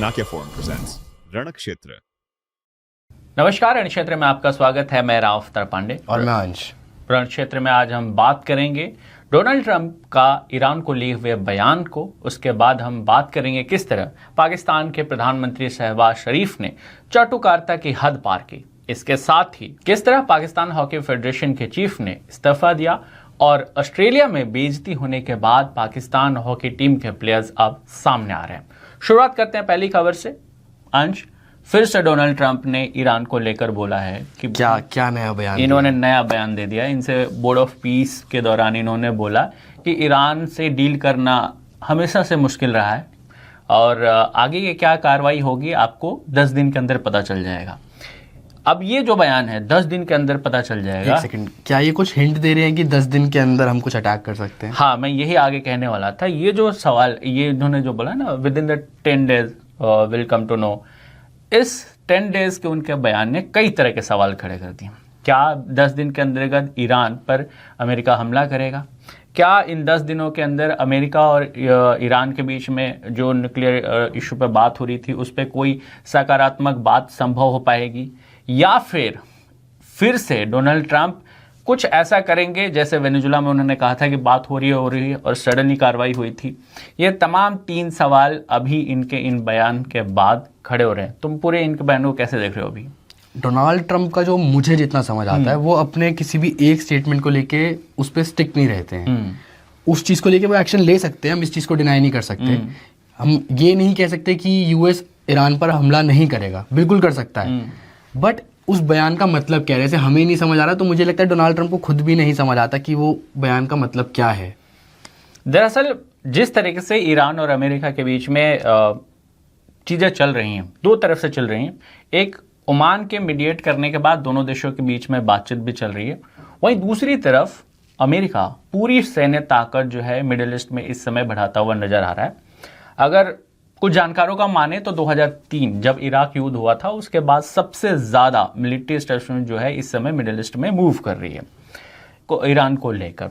Chanakya forum presents रणक्षेत्र। नमस्कार, रणक्षेत्र में आपका स्वागत है। मैं राव अवतार पांडे और मैं अंश। रणक्षेत्र में आज हम बात करेंगे डोनाल्ड ट्रंप का ईरान को लिए हुए बयान को। उसके बाद हम बात करेंगे किस तरह पाकिस्तान के प्रधानमंत्री शहबाज शरीफ ने चाटुकारिता की हद पार की। इसके साथ ही किस तरह पाकिस्तान हॉकी फेडरेशन के चीफ ने इस्तीफा दिया और ऑस्ट्रेलिया में बेइज्जती होने के बाद पाकिस्तान हॉकी टीम के प्लेयर्स अब सामने आ रहे हैं। शुरुआत करते हैं पहली खबर से। अंश, फिर से डोनाल्ड ट्रंप ने ईरान को लेकर बोला है कि क्या नया बयान इन्होंने नया बयान दे दिया। इनसे बोर्ड ऑफ पीस के दौरान इन्होंने बोला कि ईरान से डील करना हमेशा से मुश्किल रहा है और आगे ये क्या कार्रवाई होगी आपको 10 दिन के अंदर पता चल जाएगा। अब ये जो बयान है 10 दिन के अंदर पता चल जाएगा। एक सेकंड, क्या ये कुछ हिंट दे रहे हैं कि 10 दिन के अंदर हम कुछ अटैक कर सकते हैं? हाँ, मैं यही आगे कहने वाला था। ये जो सवाल ये इन्होंने जो बोला ना, within the 10 days will come to know, इस 10 डेज के उनके बयान ने कई तरह के सवाल खड़े कर दिए। क्या 10 दिन के अंतर्गत ईरान पर अमेरिका हमला करेगा? क्या इन 10 दिनों के अंदर अमेरिका और ईरान के बीच में जो न्यूक्लियर इशू पर बात हो रही थी उस पर कोई सकारात्मक बात संभव हो पाएगी? या फिर से डोनाल्ड ट्रंप कुछ ऐसा करेंगे जैसे वेनेजुला में उन्होंने कहा था कि बात हो रही है और सडनली कार्रवाई हुई थी। ये तमाम 3 सवाल अभी इनके इन बयान के बाद खड़े हो रहे हैं। तुम पूरे इनके बयानों को कैसे देख रहे हो? अभी डोनाल्ड ट्रंप का जो मुझे जितना समझ आता है वो अपने किसी भी एक स्टेटमेंट को लेके उस पर स्टिक नहीं रहते हैं। उस चीज़ को लेके वो एक्शन ले सकते हैं, हम इस चीज़ को डिनाई नहीं कर सकते। हम ये नहीं कह सकते कि यूएस ईरान पर हमला नहीं करेगा, बिल्कुल कर सकता है। बट उस बयान का मतलब क्या है, जैसे हमें नहीं समझ आ रहा, तो मुझे लगता है डोनाल्ड ट्रंप को खुद भी नहीं समझ आता कि वो बयान का मतलब क्या है। दरअसल जिस तरीके से ईरान और अमेरिका के बीच में चीज़ें चल रही हैं, 2 तरफ से चल रही हैं। एक ओमान के मीडिएट करने के बाद दोनों देशों के बीच में बातचीत भी चल रही है। वहीं दूसरी तरफ अमेरिका पूरी सैन्य ताकत जो है मिडिल ईस्ट में इस समय बढ़ाता हुआ नजर आ रहा है। अगर कुछ जानकारों का माने तो 2003 जब इराक युद्ध हुआ था उसके बाद सबसे ज़्यादा मिलिट्री एस्टेब्लिशमेंट जो है इस समय मिडिल ईस्ट में मूव कर रही है ईरान को लेकर।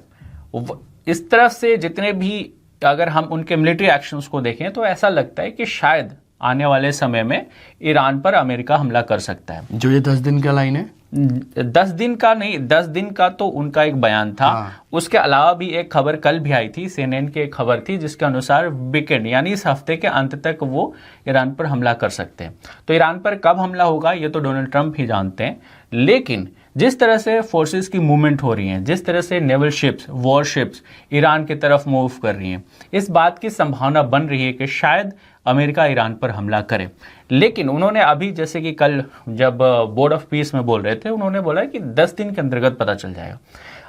इस तरफ से जितने भी अगर हम उनके मिलिट्री एक्शंस को देखें तो ऐसा लगता है कि शायद आने वाले समय में ईरान पर अमेरिका हमला कर सकता है। जो ये 10 दिन का लाइन है, 10 दिन का नहीं, 10 दिन का तो उनका एक बयान था। उसके अलावा भी एक खबर कल भी आई थी, CNN की एक खबर थी जिसके अनुसार वीकेंड यानी इस हफ्ते के अंत तक वो ईरान पर हमला कर सकते हैं। तो ईरान पर कब हमला होगा ये तो डोनाल्ड ट्रंप ही जानते हैं। लेकिन जिस तरह से फोर्सेस की मूवमेंट हो रही हैं, जिस तरह से naval ships, war ships Iran की तरफ मूव कर रही हैं, इस बात की संभावना बन रही है कि शायद अमेरिका ईरान पर हमला करे। लेकिन उन्होंने अभी जैसे कि कल जब बोर्ड ऑफ पीस में बोल रहे थे, उन्होंने बोला कि 10 दिन के अंतर्गत पता चल जाएगा।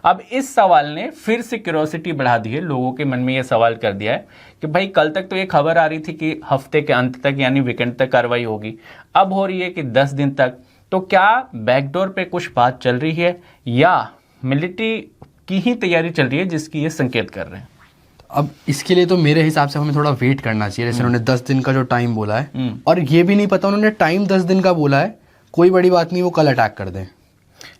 अब इस सवाल ने फिर से क्यूरियोसिटी बढ़ा दी है, लोगों के मन में ये सवाल कर दिया है कि भाई कल तक तो ये खबर आ रही थी कि हफ्ते के अंत तक यानी वीकेंड तक कार्रवाई होगी, अब हो रही है कि 10 दिन तक। तो क्या बैकडोर पे कुछ बात चल रही है या मिलिट्री की ही तैयारी चल रही है जिसकी ये संकेत कर रहे हैं? अब इसके लिए तो मेरे हिसाब से हमें थोड़ा वेट करना चाहिए। जैसे उन्होंने 10 दिन का जो टाइम बोला है, और ये भी नहीं पता उन्होंने टाइम 10 दिन का बोला है, कोई बड़ी बात नहीं वो कल अटैक कर दें।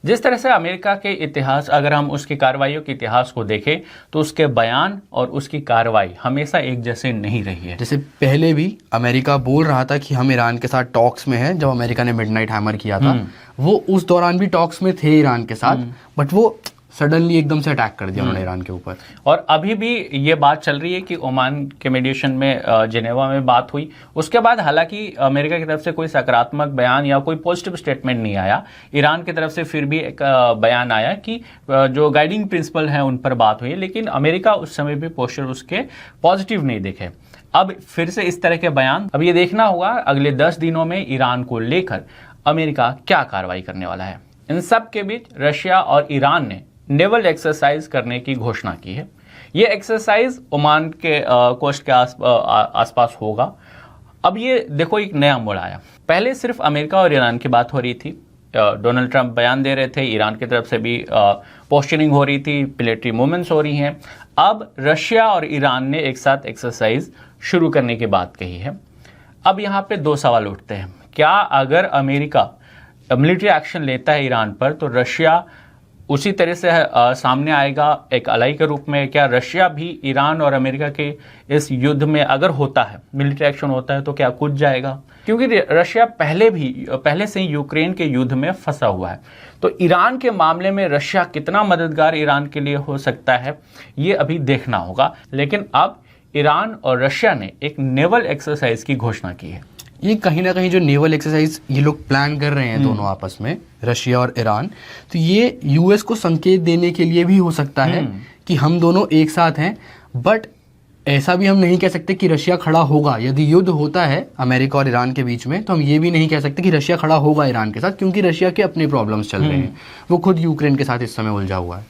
जिस तरह से अमेरिका के इतिहास, अगर हम उसकी कार्रवाइयों के इतिहास को देखें तो उसके बयान और उसकी कार्रवाई हमेशा एक जैसे नहीं रही है। जैसे पहले भी अमेरिका बोल रहा था कि हम ईरान के साथ टॉक्स में हैं, जब अमेरिका ने मिडनाइट हैमर किया था वो उस दौरान भी टॉक्स में थे ईरान के साथ, बट वो सडनली एकदम से अटैक कर दिया उन्होंने ईरान के ऊपर। और अभी भी ये बात चल रही है कि ओमान के मीडिएशन में जिनेवा में बात हुई, उसके बाद हालांकि अमेरिका की तरफ से कोई सकारात्मक बयान या कोई पॉजिटिव स्टेटमेंट नहीं आया। ईरान की तरफ से फिर भी एक बयान आया कि जो गाइडिंग प्रिंसिपल हैं उन पर बात हुई, लेकिन अमेरिका उस समय भी पोस्चर उसके पॉजिटिव नहीं दिखे। अब फिर से इस तरह के बयान, अब ये देखना होगा अगले 10 दिनों में ईरान को लेकर अमेरिका क्या कार्रवाई करने वाला है। इन सब के बीच रशिया और ईरान ने नेवल एक्सरसाइज करने की घोषणा की है। ये एक्सरसाइज ओमान के कोस्ट के आसपास होगा। अब ये देखो एक नया मोड़ आया। पहले सिर्फ अमेरिका और ईरान की बात हो रही थी, डोनाल्ड ट्रंप बयान दे रहे थे, ईरान की तरफ से भी पोस्चरिंग हो रही थी, मिलिट्री मूवमेंट्स हो रही हैं। अब रशिया और ईरान ने एक साथ एक्सरसाइज शुरू करने की बात कही है। अब यहाँ पे 2 सवाल उठते हैं। क्या अगर अमेरिका मिलिट्री एक्शन लेता है ईरान पर तो रशिया उसी तरह से सामने आएगा एक अलाई के रूप में, क्या रशिया भी ईरान और अमेरिका के इस युद्ध में अगर होता है, मिलिट्री एक्शन होता है, तो क्या कूद जाएगा? क्योंकि रशिया पहले से ही यूक्रेन के युद्ध में फंसा हुआ है। तो ईरान के मामले में रशिया कितना मददगार ईरान के लिए हो सकता है, ये अभी देखना होगा। लेकिन अब ईरान और रशिया ने एक नेवल एक्सरसाइज की घोषणा की है। ये कहीं ना कहीं जो नेवल एक्सरसाइज ये लोग प्लान कर रहे हैं दोनों आपस में, रशिया और ईरान, तो ये यूएस को संकेत देने के लिए भी हो सकता है कि हम दोनों एक साथ हैं। बट ऐसा भी हम नहीं कह सकते कि रशिया खड़ा होगा। यदि युद्ध होता है अमेरिका और ईरान के बीच में, तो हम ये भी नहीं कह सकते कि रशिया खड़ा होगा ईरान के साथ, क्योंकि रशिया के अपने प्रॉब्लम्स चल रहे हैं। वो खुद यूक्रेन के साथ इस समय उलझा हुआ है,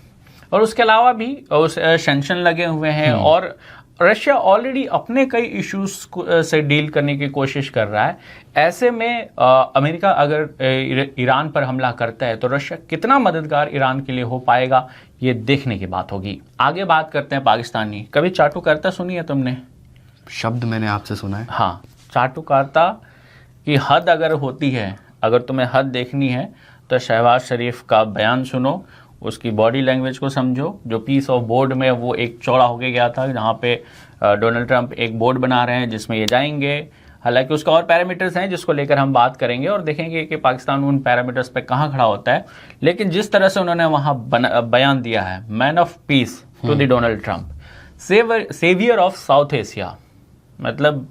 और उसके अलावा भी सैंक्शन लगे हुए हैं, और रशिया ऑलरेडी अपने कई इश्यूज से डील करने की कोशिश कर रहा है। ऐसे में अमेरिका अगर ईरान पर हमला करता है तो रशिया कितना मददगार ईरान के लिए हो पाएगा, ये देखने की बात होगी। आगे बात करते हैं पाकिस्तानी। कभी चाटुकारिता सुनी है तुमने? शब्द मैंने आपसे सुना है। हाँ, चाटुकारिता की हद अगर होती है, अगर तुम्हें हद देखनी है तो शहबाज शरीफ का बयान सुनो, उसकी बॉडी लैंग्वेज को समझो। जो पीस ऑफ बोर्ड में वो एक चौड़ा होके गया था, जहाँ पे डोनाल्ड ट्रंप एक बोर्ड बना रहे हैं जिसमें ये जाएंगे। हालांकि उसका और पैरामीटर्स हैं जिसको लेकर हम बात करेंगे और देखेंगे कि पाकिस्तान उन पैरामीटर्स पे कहाँ खड़ा होता है। लेकिन जिस तरह से उन्होंने वहाँ बयान दिया है, man of peace to the Donald Trump, saviour of South Asia, मतलब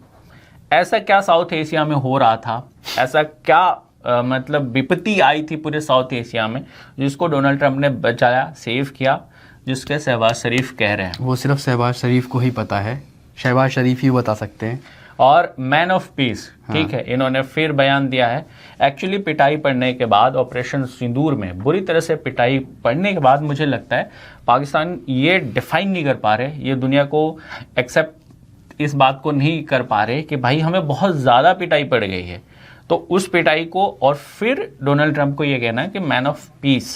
ऐसा क्या साउथ एशिया में हो रहा था, ऐसा क्या मतलब विपत्ति आई थी पूरे साउथ एशिया में जिसको डोनाल्ड ट्रंप ने बचाया, सेव किया, जिसके शहबाज शरीफ कह रहे हैं। वो सिर्फ शहबाज शरीफ को ही पता है, शहबाज शरीफ ही बता सकते हैं। और मैन ऑफ पीस, ठीक है, इन्होंने फिर बयान दिया है। एक्चुअली पिटाई पड़ने के बाद, ऑपरेशन सिंदूर में बुरी तरह से पिटाई पड़ने के बाद, मुझे लगता है पाकिस्तान ये डिफाइन नहीं कर पा रहे, ये दुनिया को एक्सेप्ट इस बात को नहीं कर पा रहे कि भाई हमें बहुत ज़्यादा पिटाई पड़ गई है। तो उस पिटाई को, और फिर डोनाल्ड ट्रंप को ये कहना है कि मैन ऑफ पीस,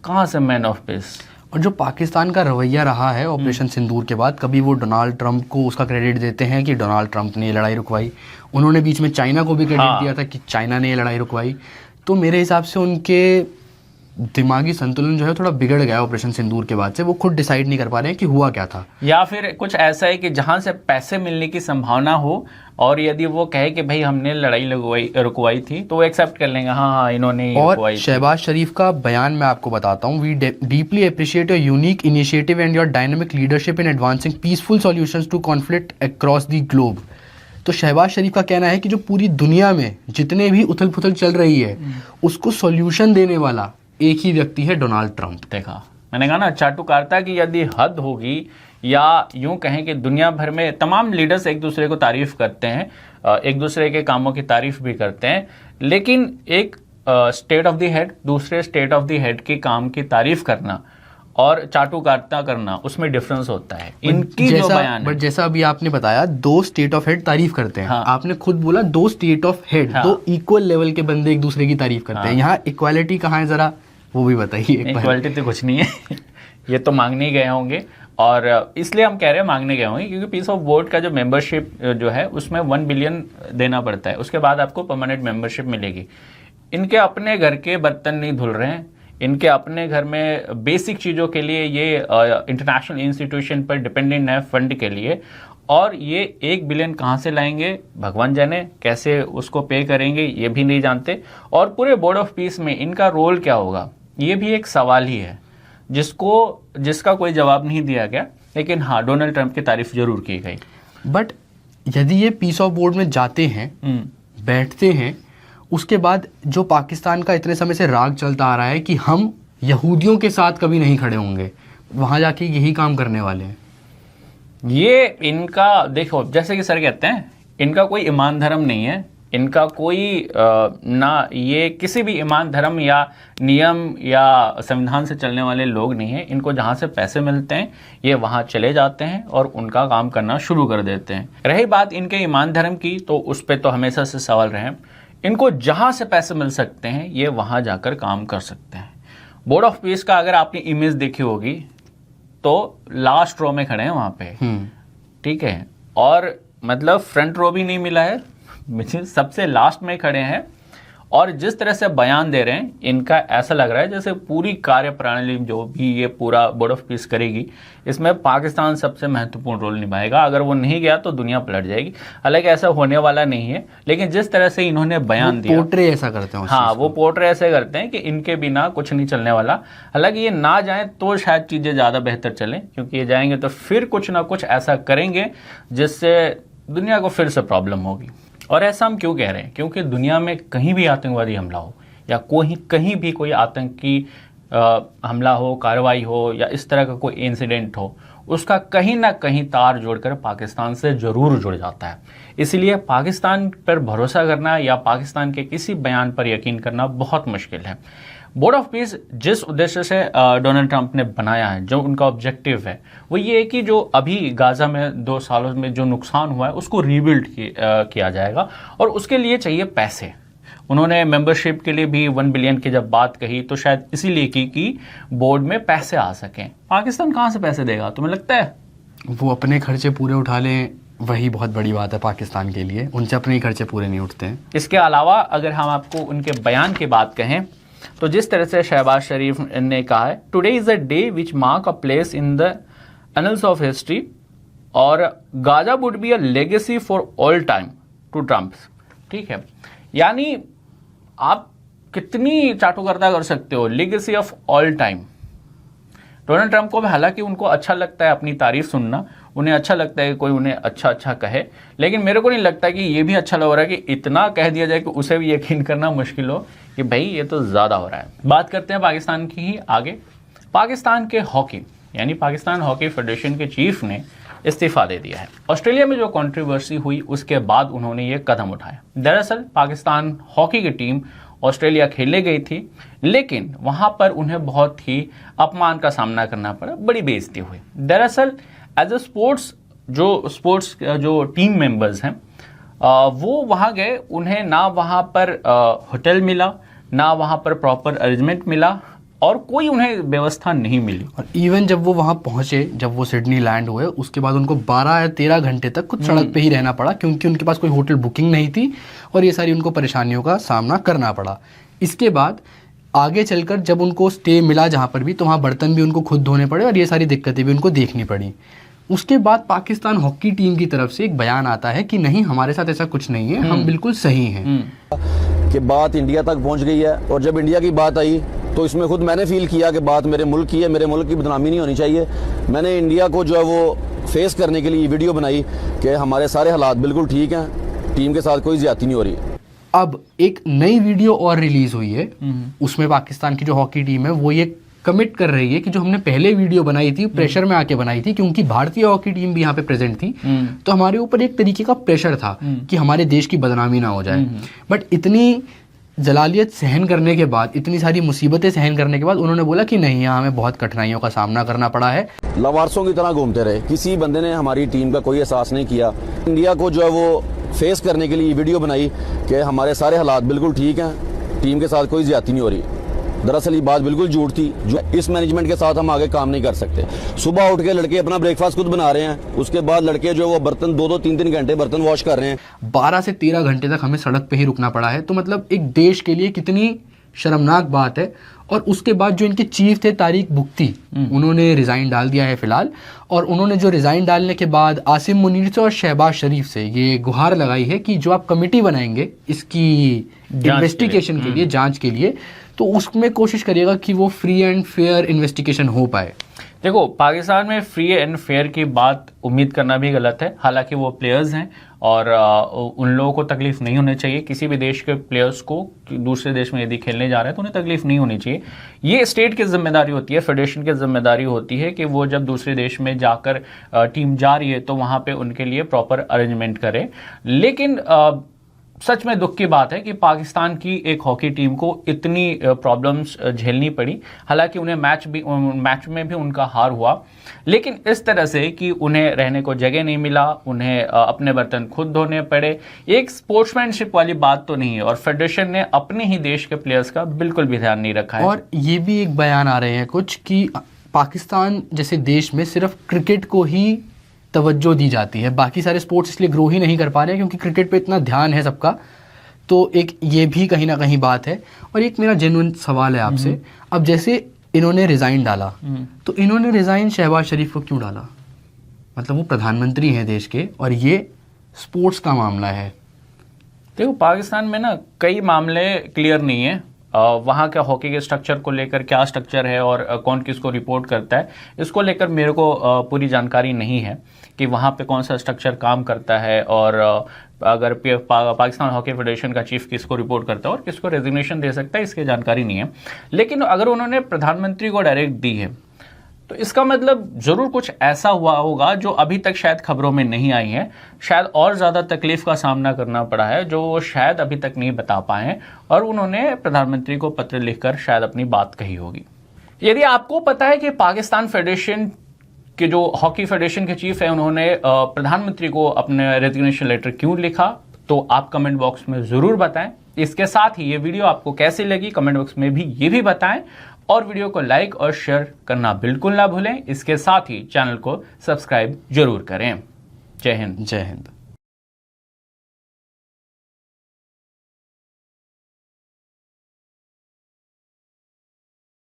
कहाँ से मैन ऑफ पीस? और जो पाकिस्तान का रवैया रहा है ऑपरेशन सिंदूर के बाद, कभी वो डोनाल्ड ट्रंप को उसका क्रेडिट देते हैं कि डोनाल्ड ट्रंप ने ये लड़ाई रुकवाई। उन्होंने बीच में चाइना को भी क्रेडिट दिया था कि चाइना ने ये लड़ाई रुकवाई। तो मेरे हिसाब से उनके दिमागी संतुलन जो है थोड़ा बिगड़ गया ऑपरेशन सिंदूर के बाद से। वो खुद डिसाइड नहीं कर पा रहे हैं कि हुआ क्या था। या फिर कुछ ऐसा है कि जहां से पैसे मिलने की संभावना हो, और यदि वो कहे कि भाई हमने लड़ाई रुकवाई थी, तो वो एक्सेप्ट कर लेंगे, हाँ इन्होंने और शहबाज शरीफ का बयान मैं आपको बताता हूँ। We deeply appreciate your unique initiative and your dynamic leadership in advancing peaceful solutions to conflict across the globe. तो शहबाज शरीफ का कहना है कि जो पूरी दुनिया में जितने भी उथल पुथल चल रही है, उसको सॉल्यूशन देने वाला एक ही व्यक्ति है, डोनाल्ड ट्रंप। देखा, मैंने कहा ना, चाटुकारिता की यदि हद होगी, या यूं कहें कि दुनिया भर में तमाम लीडर्स एक दूसरे को तारीफ करते हैं, एक दूसरे के कामों की तारीफ भी करते हैं, लेकिन एक स्टेट ऑफ द हेड दूसरे स्टेट ऑफ द हेड के काम की तारीफ करना और चाटुकारिता करना, उसमें डिफरेंस होता है। इनकी जो बयान, बट जैसा अभी आपने बताया, दो स्टेट ऑफ हेड तारीफ करते हैं। हाँ। आपने खुद बोला दो स्टेट ऑफ हेड, हाँ। दो इक्वल लेवल के बंदे एक दूसरे की तारीफ करते हैं। यहाँ इक्वालिटी कहाँ है, जरा वो भी बताइए। इक्वालिटी तो कुछ नहीं है ये तो मांगने ही गए होंगे, और इसलिए हम कह रहे हैं मांगने गए होंगे क्योंकि पीस ऑफ बोर्ड का जो मेंबरशिप जो है उसमें 1 बिलियन देना पड़ता है, उसके बाद आपको परमानेंट मेंबरशिप मिलेगी। इनके अपने घर के बर्तन नहीं धुल रहे हैं, इनके अपने घर में बेसिक चीज़ों के लिए ये इंटरनेशनल इंस्टीट्यूशन पर डिपेंडेंट है फंड के लिए, और ये 1 बिलियन कहाँ से लाएंगे भगवान जाने, कैसे उसको पे करेंगे ये भी नहीं जानते। और पूरे बोर्ड ऑफ पीस में इनका रोल क्या होगा, ये भी एक सवाल ही है जिसका कोई जवाब नहीं दिया गया। लेकिन हाँ, डोनाल्ड ट्रंप की तारीफ जरूर की गई। बट यदि ये पीस ऑफ बोर्ड में जाते हैं, बैठते हैं, उसके बाद जो पाकिस्तान का इतने समय से राग चलता आ रहा है कि हम यहूदियों के साथ कभी नहीं खड़े होंगे, वहां जाके यही काम करने वाले हैं। ये इनका देखो, जैसे कि सर कहते हैं, इनका कोई ईमान धर्म नहीं है, इनका कोई ना ये किसी भी ईमान धर्म या नियम या संविधान से चलने वाले लोग नहीं हैं। इनको जहाँ से पैसे मिलते हैं ये वहाँ चले जाते हैं और उनका काम करना शुरू कर देते हैं। रही बात इनके ईमान धर्म की, तो उस पर तो हमेशा से सवाल रहे। इनको जहाँ से पैसे मिल सकते हैं ये वहाँ जाकर काम कर सकते हैं। बोर्ड ऑफ पीस का अगर आपने इमेज देखी होगी तो लास्ट रो में खड़े हैं वहाँ पे, ठीक है, और मतलब फ्रंट रो भी नहीं मिला है, सबसे लास्ट में खड़े हैं। और जिस तरह से बयान दे रहे हैं, इनका ऐसा लग रहा है जैसे पूरी कार्यप्रणाली जो भी ये पूरा बोर्ड ऑफ पीस करेगी, इसमें पाकिस्तान सबसे महत्वपूर्ण रोल निभाएगा। अगर वो नहीं गया तो दुनिया पलट जाएगी। हालांकि ऐसा होने वाला नहीं है, लेकिन जिस तरह से इन्होंने बयान दिया, पोर्ट्रे ऐसा करते हैं। हाँ, वो पोर्ट्रे ऐसे करते हैं कि इनके बिना कुछ नहीं चलने वाला। हालांकि ये ना जाए तो शायद चीज़ें ज़्यादा बेहतर चलें, क्योंकि ये जाएंगे तो फिर कुछ ना कुछ ऐसा करेंगे जिससे दुनिया को फिर से प्रॉब्लम होगी। और ऐसा हम क्यों कह रहे हैं? क्योंकि दुनिया में कहीं भी आतंकवादी हमला हो या कहीं भी कोई आतंकी हमला हो, कार्रवाई हो या इस तरह का कोई इंसिडेंट हो, उसका कहीं ना कहीं तार जोड़कर पाकिस्तान से ज़रूर जुड़ जाता है। इसलिए पाकिस्तान पर भरोसा करना या पाकिस्तान के किसी बयान पर यकीन करना बहुत मुश्किल है। बोर्ड ऑफ पीस जिस उद्देश्य से डोनाल्ड ट्रंप ने बनाया है, जो उनका ऑब्जेक्टिव है, वो ये है कि जो अभी गाजा में 2 सालों में जो नुकसान हुआ है उसको रीबिल्ड किया जाएगा, और उसके लिए चाहिए पैसे। उन्होंने मेंबरशिप के लिए भी 1 बिलियन की जब बात कही तो शायद इसीलिए की कि बोर्ड में पैसे आ सकें। पाकिस्तान कहाँ से पैसे देगा, तुम्हें लगता है? वो अपने खर्चे पूरे उठा लें, वही बहुत बड़ी बात है पाकिस्तान के लिए। उनसे अपने ही खर्चे पूरे नहीं उठते हैं। इसके अलावा अगर हम आपको उनके बयान की बात कहें तो जिस तरह से शहबाज शरीफ ने कहा है, today is a day which mark a place in the annals of history और Gaza would be a legacy for all time to Trump. ठीक है, यानी आप कितनी चाटुकर्ता कर सकते हो, legacy of all time. Donald Trump को भी हालांकि उनको अच्छा लगता है अपनी तारीफ सुनना, उन्हें अच्छा लगता है कि कोई उन्हें अच्छा अच्छा कहे, लेकिन मेरे को नहीं लगता कि ये भी अच्छा लग रहा है कि इतना कह दिया जाए कि उसे भी यकीन करना मुश्किल हो कि भाई ये तो ज़्यादा हो रहा है। बात करते हैं पाकिस्तान की ही आगे। पाकिस्तान के हॉकी यानी पाकिस्तान हॉकी फेडरेशन के चीफ ने इस्तीफा दे दिया है। ऑस्ट्रेलिया में जो कंट्रोवर्सी हुई उसके बाद उन्होंने ये कदम उठाया। दरअसल पाकिस्तान हॉकी की टीम ऑस्ट्रेलिया खेलने गई थी, लेकिन वहां पर उन्हें बहुत ही अपमान का सामना करना पड़ा, बड़ी बेइज्जती हुई। दरअसल एज ए स्पोर्ट्स जो टीम मेंबर्स हैं वो वहां गए, उन्हें ना वहां पर होटल मिला, ना वहां पर प्रॉपर अरेंजमेंट मिला और कोई उन्हें व्यवस्था नहीं मिली। और इवन जब वो वहाँ पहुंचे, जब वो सिडनी लैंड हुए, उसके बाद उनको 12 या 13 घंटे तक कुछ सड़क पे ही रहना पड़ा, क्योंकि उनके पास कोई होटल बुकिंग नहीं थी और ये सारी उनको परेशानियों का सामना करना पड़ा। इसके बाद आगे चलकर जब उनको स्टे मिला जहाँ पर भी, तो वहाँ बर्तन भी उनको खुद धोने पड़े और ये सारी दिक्कतें भी उनको देखनी पड़ी। उसके बाद पाकिस्तान हॉकी टीम की तरफ से एक बयान आता है कि नहीं, हमारे साथ ऐसा कुछ नहीं है, हम बिल्कुल सही हैं। कि बात इंडिया तक पहुंच गई है, और जब इंडिया की बात आई तो इसमें खुद मैंने फील किया कि बात मेरे मुल्क की है, मेरे मुल्क की बदनामी नहीं होनी चाहिए। मैंने इंडिया को जो है वो फेस करने के लिए वीडियो बनाई कि हमारे सारे हालात बिल्कुल ठीक हैं, टीम के साथ कोई ज्यादती नहीं हो रही। अब एक नई वीडियो और रिलीज हुई है, उसमें पाकिस्तान की जो हॉकी टीम है वो ये कमिट कर रही है कि जो हमने पहले वीडियो बनाई थी प्रेशर में आके बनाई थी, क्योंकि भारतीय हॉकी टीम भी यहाँ पे प्रेजेंट थी, तो हमारे ऊपर एक तरीके का प्रेशर था कि हमारे देश की बदनामी ना हो जाए। बट इतनी जलालियत सहन करने के बाद, इतनी सारी मुसीबतें सहन करने के बाद उन्होंने बोला कि नहीं, यहाँ हमें बहुत कठिनाइयों का सामना करना पड़ा है। लवारसों की तरह घूमते रहे, किसी बंदे ने हमारी टीम का कोई एहसास नहीं किया। इंडिया को जो है वो फेस करने के लिए वीडियो बनाई कि हमारे सारे हालात बिल्कुल ठीक हैं, टीम के साथ कोई ज्यादती नहीं हो रही। दरअसल ये बात बिल्कुल झूठ थी। जो इस मैनेजमेंट के साथ हम आगे काम नहीं कर सकते। सुबह उठ के लड़के अपना ब्रेकफास्ट खुद बना रहे हैं, उसके बाद लड़के जो वो बर्तन 2-2, 3-3 घंटे बर्तन वॉश कर रहे हैं। 12 से 13 घंटे तक हमें सड़क पे ही रुकना पड़ा है, तो मतलब एक देश के लिए कितनी शर्मनाक बात है। और उसके बाद जो इनके चीफ थे तारिक बुख्ती, उन्होंने रिज़ाइन डाल दिया है फिलहाल, और उन्होंने जो रिज़ाइन डालने के बाद आसिम मुनीर से और शहबाज शरीफ से ये गुहार लगाई है कि जो आप कमेटी बनाएंगे इसकी इन्वेस्टिगेशन के लिए, जांच के लिए, तो उसमें कोशिश करिएगा कि वो फ्री एंड फेयर इन्वेस्टिगेशन हो पाए। देखो, पाकिस्तान में फ्री एंड फेयर की बात उम्मीद करना भी गलत है। हालांकि वो प्लेयर्स हैं और उन लोगों को तकलीफ नहीं होनी चाहिए। किसी भी देश के प्लेयर्स को दूसरे देश में यदि खेलने जा रहे हैं तो उन्हें तकलीफ नहीं होनी चाहिए। ये स्टेट की जिम्मेदारी होती है, फेडरेशन की जिम्मेदारी होती है कि वो जब दूसरे देश में जाकर टीम जा रही है तो वहाँ पे उनके लिए प्रॉपर अरेंजमेंट करे। लेकिन सच में दुख की बात है कि पाकिस्तान की एक हॉकी टीम को इतनी प्रॉब्लम्स झेलनी पड़ी। हालांकि उन्हें मैच में भी उनका हार हुआ, लेकिन इस तरह से कि उन्हें रहने को जगह नहीं मिला, उन्हें अपने बर्तन खुद धोने पड़े, एक स्पोर्ट्समैनशिप वाली बात तो नहीं है। और फेडरेशन ने अपने ही देश के प्लेयर्स का बिल्कुल भी ध्यान नहीं रखा है। और ये भी एक बयान आ रहे हैं कुछ कि पाकिस्तान जैसे देश में सिर्फ क्रिकेट को ही तवज्जो दी जाती है, बाकी सारे स्पोर्ट्स इसलिए ग्रो ही नहीं कर पा रहे हैं क्योंकि क्रिकेट पे इतना ध्यान है सबका तो एक ये भी कहीं ना कहीं बात है। और एक मेरा जेन्युइन सवाल है आपसे, अब जैसे इन्होंने रिज़ाइन डाला, तो इन्होंने रिज़ाइन शहबाज शरीफ को क्यों डाला? मतलब वो प्रधानमंत्री हैं देश के और ये स्पोर्ट्स का मामला है। देखो, पाकिस्तान में ना कई मामले क्लियर नहीं है। वहाँ के हॉकी के स्ट्रक्चर को लेकर क्या स्ट्रक्चर है और कौन किसको रिपोर्ट करता है, इसको लेकर मेरे को पूरी जानकारी नहीं है कि वहाँ पे कौन सा स्ट्रक्चर काम करता है और अगर पाकिस्तान हॉकी फेडरेशन का चीफ किसको रिपोर्ट करता है और किसको रेजिग्नेशन दे सकता है, इसकी जानकारी नहीं है। लेकिन अगर उन्होंने प्रधानमंत्री को डायरेक्ट दी है तो इसका मतलब जरूर कुछ ऐसा हुआ होगा जो अभी तक शायद खबरों में नहीं आई है, शायद और ज़्यादा तकलीफ का सामना करना पड़ा है जो वो शायद अभी तक नहीं बता पाए हैं और उन्होंने प्रधानमंत्री को पत्र लिखकर शायद अपनी बात कही होगी। यदि आपको पता है कि पाकिस्तान फेडरेशन के जो हॉकी फेडरेशन के चीफ है उन्होंने प्रधानमंत्री को अपने रेजिग्नेशन लेटर क्यों लिखा, तो आप कमेंट बॉक्स में ज़रूर बताएं। इसके साथ ही ये वीडियो आपको कैसी लगी कमेंट बॉक्स में भी ये भी बताएं और वीडियो को लाइक और शेयर करना बिल्कुल ना भूलें। इसके साथ ही चैनल को सब्सक्राइब जरूर करें। जय हिंद। जय हिंद।